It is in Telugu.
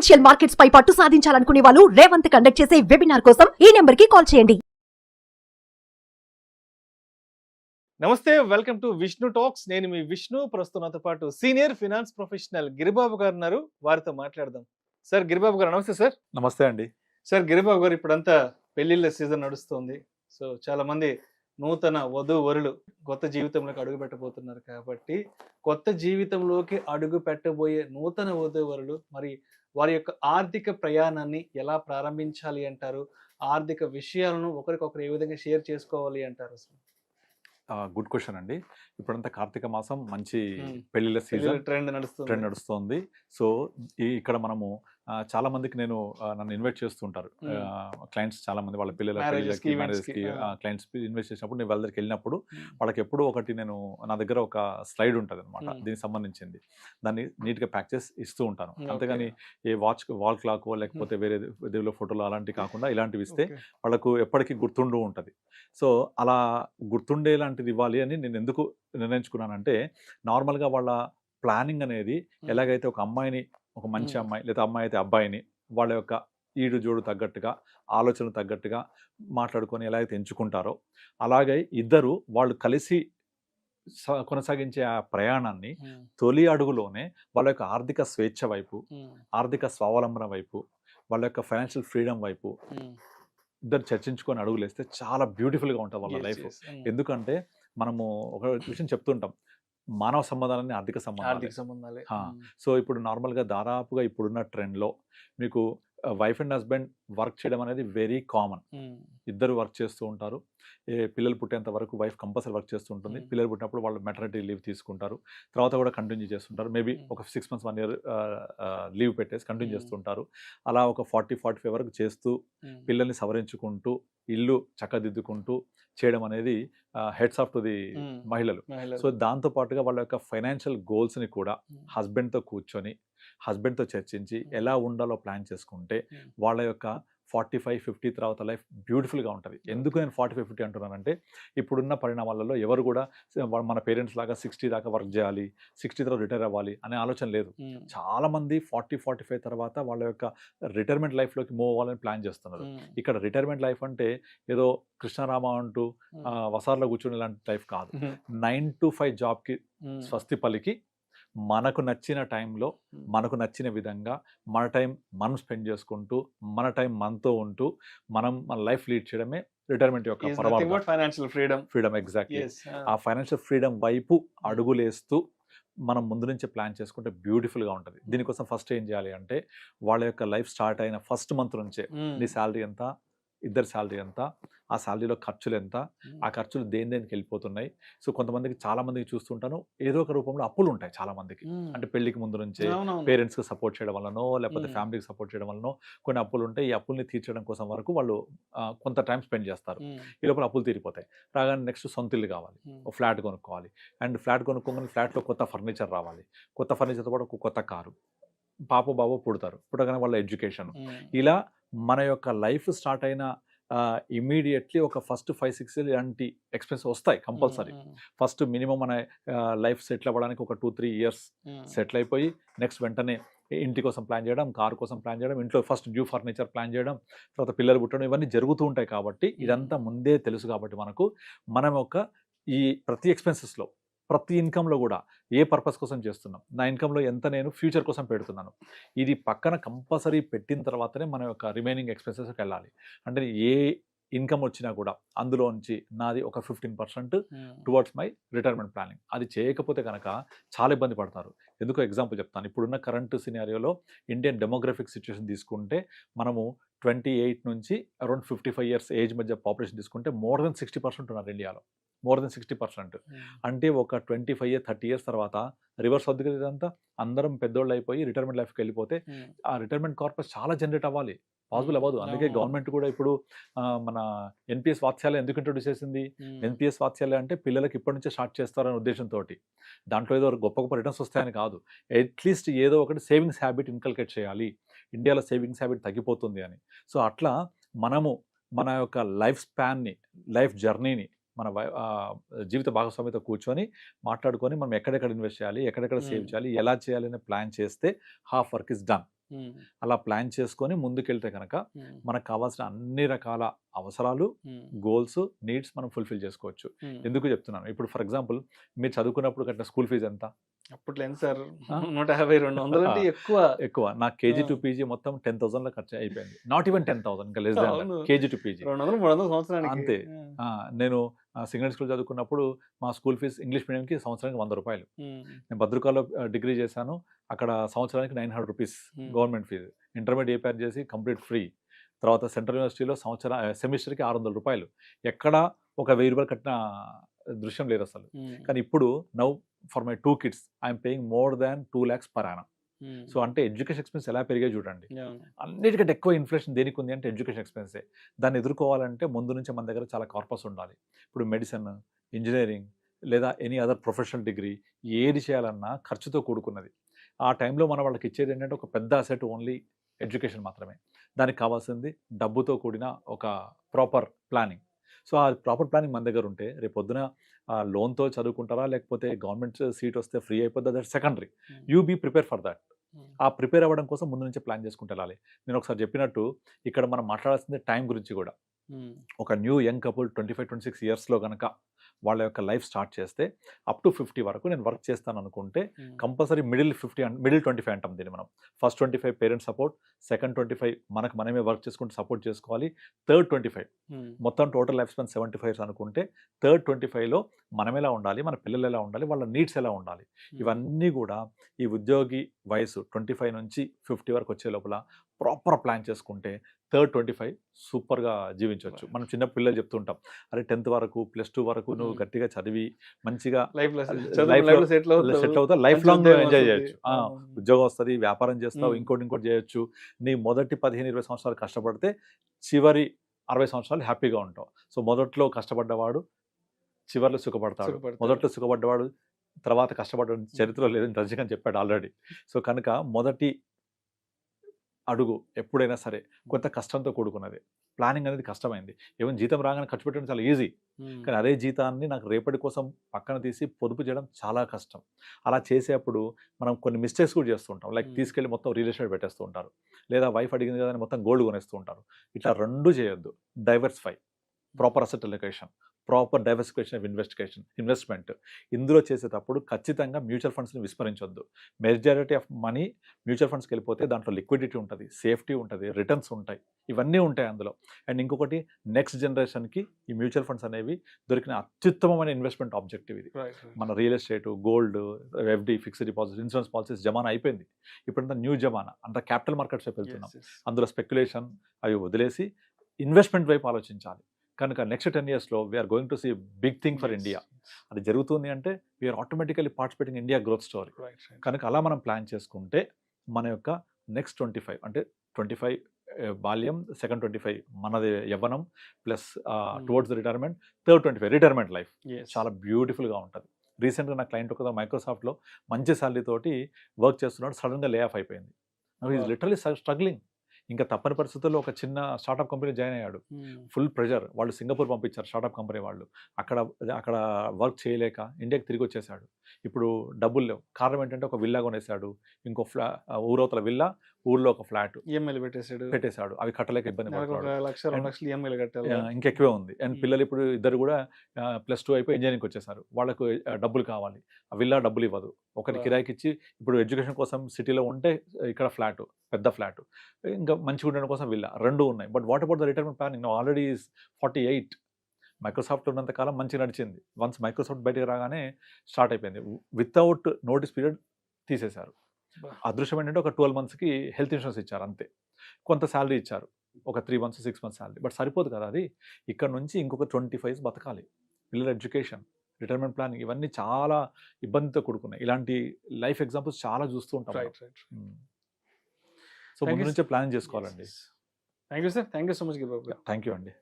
ఫైనాన్షియల్ మార్కెట్స్ పై పట్టు సాధించాలనుకునే వాళ్ళు రేవంత్ కండక్ట్ చేసే వెబినార్ కోసం ఈ నెంబర్ కి కాల్ చేయండి. నమస్తే, వెల్కమ్ టు విష్ణు టాక్స్. నేను మీ విష్ణు. ప్రస్తుతం నాతో పాటు సీనియర్ ఫినాన్స్ ప్రొఫెషనల్ గిరిబాబు గారు ఉన్నారు. వారితో మాట్లాడదాం. సార్, గిరిబాబు గారు నమస్తే. సార్ నమస్తే అండి. సార్, గిరిబాబు గారు, ఇప్పుడంతా పెళ్లిళ్ళ సీజన్ నడుస్తుంది. సో చాలా మంది నూతన వధూవరులు కొత్త జీవితంలోకి అడుగు పెట్టబోతున్నారు కాబట్టి కొత్త జీవితంలోకి అడుగు పెట్టబోయే నూతన వధూవరులు మరి వారి యొక్క ఆర్థిక ప్రయాణాన్ని ఎలా ప్రారంభించాలి అంటారు? ఆర్థిక విషయాలను ఒకరికొకరు ఏ విధంగా షేర్ చేసుకోవాలి అంటారు? గుడ్ క్వశ్చన్ అండి. ఇప్పుడంతా కార్తీక మాసం, మంచి పెళ్లిళ్ళ సీజన్, ట్రెండ్ నడుస్తుంది. సో ఇక్కడ మనము చాలా మందికి నన్ను ఇన్వైట్ చేస్తుంటారు క్లయింట్స్. చాలా మంది వాళ్ళ పిల్లల మ్యారేజ్కి క్లయింట్స్ ఇన్వైట్ చేసినప్పుడు నేను వాళ్ళ దగ్గరికి వెళ్ళినప్పుడు వాళ్ళకి ఎప్పుడు ఒకటి నా దగ్గర ఒక స్లైడ్ ఉంటుంది అనమాట, దీనికి సంబంధించింది. దాన్ని నీట్గా ప్యాక్ చేసి ఇస్తూ ఉంటాను. అంతేగాని ఏ వాల్ క్లాకో లేకపోతే వేరే దేవుళ్ళ ఫోటోలు అలాంటివి కాకుండా ఇలాంటివి ఇస్తే వాళ్ళకు ఎప్పటికీ గుర్తుండు ఉంటుంది. సో అలా గుర్తుండేలాంటిది ఇవ్వాలి అని నేను ఎందుకు నిర్ణయించుకున్నానంటే, నార్మల్గా వాళ్ళ ప్లానింగ్ అనేది ఎలాగైతే ఒక అమ్మాయిని, ఒక మంచి అమ్మాయి లేదా అమ్మాయి అయితే అబ్బాయిని వాళ్ళ యొక్క ఈడు జోడు తగ్గట్టుగా, ఆలోచన తగ్గట్టుగా మాట్లాడుకొని ఎలా అయితే ఎంచుకుంటారో, అలాగే ఇద్దరు వాళ్ళు కలిసి కొనసాగించే ఆ ప్రయాణాన్ని తొలి అడుగులోనే వాళ్ళ యొక్క ఆర్థిక స్వేచ్ఛ వైపు, ఆర్థిక స్వావలంబన వైపు, వాళ్ళ యొక్క ఫైనాన్షియల్ ఫ్రీడమ్ వైపు ఇద్దరు చర్చించుకొని అడుగులేస్తే చాలా బ్యూటిఫుల్గా ఉంటుంది వాళ్ళ లైఫ్. ఎందుకంటే మనము ఒక విషయం చెప్తుంటాం, మానవ సంబంధాలని ఆర్థిక సంబంధాలే. సో ఇప్పుడు నార్మల్గా దాదాపుగా ఇప్పుడున్న ట్రెండ్లో మీకు వైఫ్ అండ్ హస్బెండ్ వర్క్ చేయడం అనేది వెరీ కామన్. ఇద్దరు వర్క్ చేస్తూ ఉంటారు. పిల్లలు పుట్టేంత వరకు వైఫ్ కంపల్సరీ వర్క్ చేస్తూ ఉంటుంది. పిల్లలు పుట్టినప్పుడు వాళ్ళు మెటర్నిటీ లీవ్ తీసుకుంటారు, తర్వాత కూడా కంటిన్యూ చేస్తుంటారు. మేబీ ఒక 6 months 1 year లీవ్ పెట్టేసి కంటిన్యూ చేస్తుంటారు. అలా ఒక 40-45 వరకు చేస్తూ పిల్లల్ని సవరించుకుంటూ ఇల్లు చక్కదిద్దుకుంటూ చేయడం అనేది హెడ్స్ ఆఫ్ టు ది మహిళలు. సో దాంతో పాటుగా వాళ్ళ యొక్క ఫైనాన్షియల్ గోల్స్ని కూడా హస్బెండ్తో కూర్చొని, హస్బెండ్తో చర్చించి ఎలా ఉండాలో ప్లాన్ చేసుకుంటే వాళ్ళ యొక్క 45-50 తర్వాత లైఫ్ బ్యూటిఫుల్గా ఉంటుంది. ఎందుకు నేను 45-50 అంటున్నానంటే, ఇప్పుడున్న పరిణామాలలో ఎవరు కూడా మన పేరెంట్స్ లాగా 60 దాకా వర్క్ చేయాలి, 60 తర్వాత రిటైర్ అవ్వాలి అనే ఆలోచన లేదు. చాలామంది 40-45 తర్వాత వాళ్ళ యొక్క రిటైర్మెంట్ లైఫ్లోకి మూవ్ అవ్వాలని ప్లాన్ చేస్తున్నారు. ఇక్కడ రిటైర్మెంట్ లైఫ్ అంటే ఏదో కృష్ణారామ అంటూ వసార్లో కూర్చునే లాంటి లైఫ్ కాదు. 9 to 5 జాబ్కి స్వస్తి పలికి మనకు నచ్చిన టైంలో, మనకు నచ్చిన విధంగా మన టైం మనం స్పెండ్ చేసుకుంటూ, మన టైం మనతో ఉంటూ మనం మన లైఫ్ లీడ్ చేయడమే రిటైర్మెంట్ యొక్క ఫైనాన్షియల్ ఫ్రీడమ్. ఎగ్జాక్ట్లీ. ఆ ఫైనాన్షియల్ ఫ్రీడమ్ వైపు అడుగులేస్తూ మనం ముందు నుంచే ప్లాన్ చేసుకుంటే బ్యూటిఫుల్గా ఉంటుంది. దీనికోసం ఫస్ట్ ఏం చేయాలి అంటే, వాళ్ళ యొక్క లైఫ్ స్టార్ట్ అయిన ఫస్ట్ మంత్ నుంచే నీ శాలరీ ఎంత, ఇద్దరు శాలరీ ఎంత, ఆ శాలరీలో ఖర్చులు ఎంత, ఆ ఖర్చులు దేనికి వెళ్ళిపోతున్నాయి. సో కొంతమందికి, చాలా మందికి చూస్తుంటాను, ఏదో ఒక రూపంలో అప్పులు ఉంటాయి చాలా మందికి. అంటే పెళ్లికి ముందు నుంచే పేరెంట్స్కి సపోర్ట్ చేయడం వల్లనో లేకపోతే ఫ్యామిలీకి సపోర్ట్ చేయడం వల్లనో కొన్ని అప్పులు ఉంటాయి. ఈ అప్పుల్ని తీర్చడం కోసం వరకు వాళ్ళు కొంత టైం స్పెండ్ చేస్తారు. ఈ లోపల అప్పులు తీరిపోతాయి. రాగానే నెక్స్ట్ సొంత ఇల్లు కావాలి, ఒక ఫ్లాట్ కొనుక్కోవాలి. అండ్ ఫ్లాట్ కొనుక్కోగానే ఫ్లాట్లో కొత్త ఫర్నిచర్ రావాలి, కొత్త ఫర్నిచర్తో పాటు ఒక కొత్త కారు, పాప బాబు పుడతారు, పుట్టగానే వాళ్ళ ఎడ్యుకేషన్. ఇలా మన యొక్క లైఫ్ స్టార్ట్ అయిన ఇమీడియట్లీ ఒక ఫస్ట్ 5-6 years ఇలాంటి ఎక్స్పెన్స్ వస్తాయి కంపల్సరీ. ఫస్ట్ మినిమం మన లైఫ్ సెటిల్ అవ్వడానికి ఒక 2-3 years సెటిల్ అయిపోయి నెక్స్ట్ వెంటనే ఇంటి కోసం ప్లాన్ చేయడం, కారు కోసం ప్లాన్ చేయడం, ఇంట్లో ఫస్ట్ న్యూ ఫర్నిచర్ ప్లాన్ చేయడం, తర్వాత పిల్లలు పుట్టడం, ఇవన్నీ జరుగుతూ ఉంటాయి. కాబట్టి ఇదంతా ముందే తెలుసు కాబట్టి మనం ఈ ప్రతి ఎక్స్పెన్సెస్లో, ప్రతి ఇన్కంలో కూడా ఏ పర్పస్ కోసం చేస్తున్నాం, నా ఇన్కంలో ఎంత నేను ఫ్యూచర్ కోసం పెడుతున్నాను, ఇది పక్కన కంపల్సరీ పెట్టిన తర్వాతనే మన యొక్క రిమైనింగ్ ఎక్స్పెన్సెస్కి వెళ్ళాలి. అంటే ఏ ఇన్కమ్ వచ్చినా కూడా అందులోంచి నాది ఒక 15% టువర్డ్స్ మై రిటైర్మెంట్ ప్లానింగ్. అది చేయకపోతే కనుక చాలా ఇబ్బంది పడతారు. ఎందుకో ఎగ్జాంపుల్ చెప్తాను. ఇప్పుడున్న కరెంట్ సినారియోలో ఇండియన్ డెమోగ్రఫిక్ సిచ్యువేషన్ తీసుకుంటే, మనము 28 నుంచి అరౌండ్ 55 years ఏజ్ మధ్య పాపులేషన్ తీసుకుంటే more than 60% ఉన్నారు ఇండియాలో. more than 60%. అంటే ఒక 25-30 years తర్వాత రివర్స్ అవుతుంది కదా ఇదంతా. అందరం పెద్దోళ్ళు అయిపోయి రిటైర్మెంట్ లైఫ్కి వెళ్ళిపోతే ఆ రిటైర్మెంట్ కార్పస్ చాలా జనరేట్ అవ్వాలి, పాసిబుల్ అవ్వదు. అందుకే గవర్నమెంట్ కూడా ఇప్పుడు మన ఎన్పిఎస్ వాత్సల్యం ఎందుకు ఇంట్రొడ్యూస్ చేసింది? ఎన్పిఎస్ వాత్సల్యం అంటే పిల్లలకి ఇప్పటి నుంచే స్టార్ట్ చేస్తారనే ఉద్దేశంతో. దాంట్లో ఏదో గొప్ప గొప్ప రిటర్న్స్ వస్తాయని కాదు, అట్లీస్ట్ ఏదో ఒకటి సేవింగ్స్ హ్యాబిట్ ఇన్కల్కేట్ చేయాలి. ఇండియాలో సేవింగ్స్ హ్యాబిట్ తగ్గిపోతుంది అని. సో అట్లా మనము మన యొక్క లైఫ్ స్పాన్ని, లైఫ్ జర్నీని మన జీవిత భాగస్వామితో కూర్చొని మాట్లాడుకొని మనం ఎక్కడెక్కడ ఇన్వెస్ట్ చేయాలి, ఎక్కడెక్కడ సేవ్ చేయాలి, ఎలా చేయాలి అనే ప్లాన్ చేస్తే హాఫ్ వర్క్ ఇస్ డన్. అలా ప్లాన్ చేసుకొని ముందుకెళ్తే కనుక మనకు కావాల్సిన అన్ని రకాల అవసరాలు, గోల్స్, నీడ్స్ మనం ఫుల్ఫిల్ చేసుకోవచ్చు. ఎందుకు చెప్తున్నాను, ఇప్పుడు ఫర్ ఎగ్జాంపుల్ మీరు చదువుకున్నప్పుడు కట్టిన స్కూల్ ఫీజు ఎంత? అప్పట్లో ఎంత సార్? 150-200 అంటే ఎక్కువ. నా కేజీ టు పీజీ మొత్తం 10,000 ఖర్చు అయిపోయింది. నాట్ ఈవెన్ 10,000, ఇంకా less than KG to PG 200-300 సంవత్సరానికి అంతే. నేను సింగల్ స్కూల్ చదువుకున్నప్పుడు మా స్కూల్ ఫీజు ఇంగ్లీష్ మీడియంకి సంవత్సరానికి 100 రూపాయలు. నేను భద్రకాలో డిగ్రీ చేశాను, అక్కడ సంవత్సరానికి 900 rupees government fees. Intermediate APR చేసి కంప్లీట్ ఫ్రీ. తర్వాత సెంట్రల్ యూనివర్సిటీలో సెమిస్టర్కి 600 రూపాయలు. ఎక్కడ ఒక 1000 రూపాయలు కట్టిన దృశ్యం లేదు అసలు. కానీ ఇప్పుడు now for my 2 kids I'm paying more than 2 lakhs per annum. So అంటే ఎడ్యుకేషన్ ఎక్స్పెన్స్ ఎలా పెరిగాయి చూడండి. అన్నిటికంటే ఎక్కువ ఇన్ఫ్లేషన్ దేనికి ఉంది అంటే ఎడ్యుకేషన్ ఎక్స్పెన్సే. దాన్ని ఎదుర్కోవాలంటే ముందు నుంచి మన దగ్గర చాలా కార్పస్ ఉండాలి. ఇప్పుడు మెడిసిన్, ఇంజనీరింగ్ లేదా ఎనీ అదర్ ప్రొఫెషనల్ డిగ్రీ ఏది చేయాలన్నా ఖర్చుతో కూడుకున్నది. ఆ టైంలో మన వాళ్ళకి ఇచ్చేది ఏంటంటే ఒక పెద్ద అసెట్ ఓన్లీ ఎడ్యుకేషన్ మాత్రమే. దానికి కావాల్సింది డబ్బుతో కూడిన ఒక ప్రాపర్ ప్లానింగ్. సో ఆ ప్రాపర్ ప్లానింగ్ మన దగ్గర ఉంటే రేపు పొద్దున లోన్తో చదువుకుంటారా లేకపోతే గవర్నమెంట్ సీట్ వస్తే ఫ్రీ అయిపోద్దా, that secondary. You be prepare for that. ఆ ప్రిపేర్ అవ్వడం కోసం ముందు నుంచే ప్లాన్ చేసుకుంటూ వెళ్ళాలి. నేను ఒకసారి చెప్పినట్టు ఇక్కడ మనం మాట్లాడాల్సింది టైం గురించి కూడా. ఒక న్యూ యంగ్ కపుల్ 25-26 ఇయర్స్లో కనుక వాళ్ళ యొక్క లైఫ్ స్టార్ట్ చేస్తే అప్ టు 50 వరకు నేను వర్క్ చేస్తాను అనుకుంటే కంపల్సరీ మిడిల్ 25 అంటాం దీన్ని మనం. ఫస్ట్ 25 పేరెంట్స్ సపోర్ట్, సెకండ్ 25 మనకు మనమే వర్క్ చేసుకుంటూ సపోర్ట్ చేసుకోవాలి, థర్డ్ 25 మొత్తం టోటల్ లైఫ్ స్పాన్ 75 years అనుకుంటే థర్డ్ 25లో మనం ఎలా ఉండాలి, మన పిల్లలు ఎలా ఉండాలి, వాళ్ళ నీడ్స్ ఎలా ఉండాలి, ఇవన్నీ కూడా ఈ ఉద్యోగి వయసు 25 నుంచి 50 వరకు వచ్చే లోపల ప్రాపర్ ప్లాన్ చేసుకుంటే థర్డ్ 25 సూపర్గా జీవించవచ్చు. మనం చిన్న పిల్లలు చెప్తుంటాం, అరే 10th వరకు +2 వరకు నువ్వు గట్టిగా చదివి మంచిగా సెటిల్ అవుతావు, లైఫ్ లాంగ్ ఎంజాయ్ చేయొచ్చు, ఉద్యోగం వస్తుంది, వ్యాపారం చేస్తావు, ఇంకోటి చేయొచ్చు. నీ మొదటి 15-20 సంవత్సరాలు కష్టపడితే చివరి 60 సంవత్సరాలు హ్యాపీగా ఉంటావు. సో మొదట్లో కష్టపడ్డవాడు చివరిలో సుఖపడతాడు, మొదట్లో సుఖపడ్డవాడు తర్వాత కష్టపడ్డ చరిత్రలో లేదని రజనీకాంత్ చెప్పాడు ఆల్రెడీ. సో కనుక మొదటి అడుగు ఎప్పుడైనా సరే కొంత కష్టంతో కూడుకున్నది. ప్లానింగ్ అనేది కష్టమైంది. ఈవెన్ జీతం రాగానే ఖర్చు పెట్టడం చాలా ఈజీ, కానీ అదే జీతాన్ని నాకు రేపటి కోసం పక్కన తీసి పొదుపు చేయడం చాలా కష్టం. అలా చేసేప్పుడు మనం కొన్ని మిస్టేక్స్ కూడా చేస్తుంటాం. లైక్ తీసుకెళ్ళి మొత్తం రియల్ ఎస్టేట్ పెట్టేస్తూ ఉంటారు, లేదా వైఫ్ అడిగింది కదా మొత్తం గోల్డ్ కొనేస్తూ ఉంటారు. ఇట్లా రెండు చేయొద్దు. Diversify, proper asset allocation, proper diversification of investment. ఇందులో చేసేటప్పుడు ఖచ్చితంగా మ్యూచువల్ ఫండ్స్ని విస్మరించొద్దు. మెజారిటీ ఆఫ్ మనీ మ్యూచువల్ ఫండ్స్కి వెళ్ళిపోతే దాంట్లో లిక్విడిటీ ఉంటుంది, సేఫ్టీ ఉంటుంది, రిటర్న్స్ ఉంటాయి, ఇవన్నీ ఉంటాయి అందులో. అండ్ ఇంకొకటి నెక్స్ట్ జనరేషన్కి ఈ మ్యూచువల్ ఫండ్స్ అనేవి దొరికిన అత్యుత్తమమైన ఇన్వెస్ట్మెంట్ ఆబ్జెక్టివ్ ఇది. మన real estate, gold, FD, fixed deposit, insurance policies జమానా అయిపోయింది. ఇప్పుడంతా న్యూ జమానా, అంతా క్యాపిటల్ మార్కెట్స్ వైపు వెళ్తున్నాం. అందులో స్పెక్యులేషన్ అవి వదిలేసి ఇన్వెస్ట్మెంట్ వైపు ఆలోచించాలి. కనుక నెక్స్ట్ 10 yearsలో we're going to see big thing for India. అది జరుగుతుంది అంటే we're automatically participating India growth story. కనుక అలా మనం ప్లాన్ చేసుకుంటే మన యొక్క నెక్స్ట్ 25 అంటే 25 బాల్యం, సెకండ్ 25 మనది యవ్వనం, plus towards the retirement, third 25 retirement life చాలా బ్యూటిఫుల్గా ఉంటుంది. రీసెంట్గా నా క్లయింట్ ఒక మైక్రోసాఫ్ట్లో మంచి శాలరీ తోటి వర్క్ చేస్తున్నాడు, సడన్గా లే ఆఫ్ అయిపోయింది. Is literally struggling. ఇంకా తప్పని పరిస్థితుల్లో ఒక చిన్న స్టార్ట్అప్ కంపెనీ జాయిన్ అయ్యాడు. ఫుల్ ప్రెజర్, వాళ్ళు సింగపూర్ పంపించారు స్టార్ట్అప్ కంపెనీ వాళ్ళు. అక్కడ వర్క్ చేయలేక ఇండియాకి తిరిగి వచ్చేసాడు. ఇప్పుడు డబ్బులు లేవు. కారణం ఏంటంటే ఒక విల్లా కొనేసాడు, ఇంకో ఊరవతల విల్లా, ఊర్లో ఒక ఫ్లాట్ ఈఎంఐలు పెట్టేశాడు. అవి కట్టలేక ఇబ్బంది పడుతున్నాడు, ఇంకెక్కువే ఉంది. అండ్ పిల్లలు ఇప్పుడు ఇద్దరు కూడా +2 అయిపోయి ఇంజనీరింగ్కి వచ్చేసారు. వాళ్ళకు డబ్బులు కావాలి, ఆ విల్లా డబ్బులు ఇవ్వదు. ఒకటి కిరాయికి ఇచ్చి ఇప్పుడు ఎడ్యుకేషన్ కోసం సిటీలో ఉంటే ఇక్కడ ఫ్లాట్, పెద్ద ఫ్లాట్, ఇంకా మంచిగా ఉండడం కోసం విల్లా, రెండు ఉన్నాయి. But what about the retirement planning? Already 48. Microsoft ఉన్నంత కాలం మంచిగా నడిచింది. వన్స్ మైక్రోసాఫ్ట్ బయటకు రాగానే స్టార్ట్ అయిపోయింది. వితౌట్ నోటీస్ పీరియడ్ తీసేశారు. అదృష్టం ఏంటంటే ఒక 12 monthsకి హెల్త్ ఇన్సూరెన్స్ ఇచ్చారు అంతే. కొంత శాలరీ ఇచ్చారు, ఒక 3 months 6 months శాలరీ. బట్ సరిపోదు కదా అది. ఇక్కడ నుంచి ఇంకొక 25 years బతకాలి. పిల్లల ఎడ్యుకేషన్, రిటైర్మెంట్ ప్లానింగ్, ఇవన్నీ చాలా ఇబ్బందితో కూడుకున్నాయి. ఇలాంటి లైఫ్ ఎగ్జాంపుల్స్ చాలా చూస్తూ ఉంటాం. సో ముందు నుంచే ప్లాన్ చేసుకోవాలండి. Thank you sir, thank you so much Giribabu. Thank you అండి.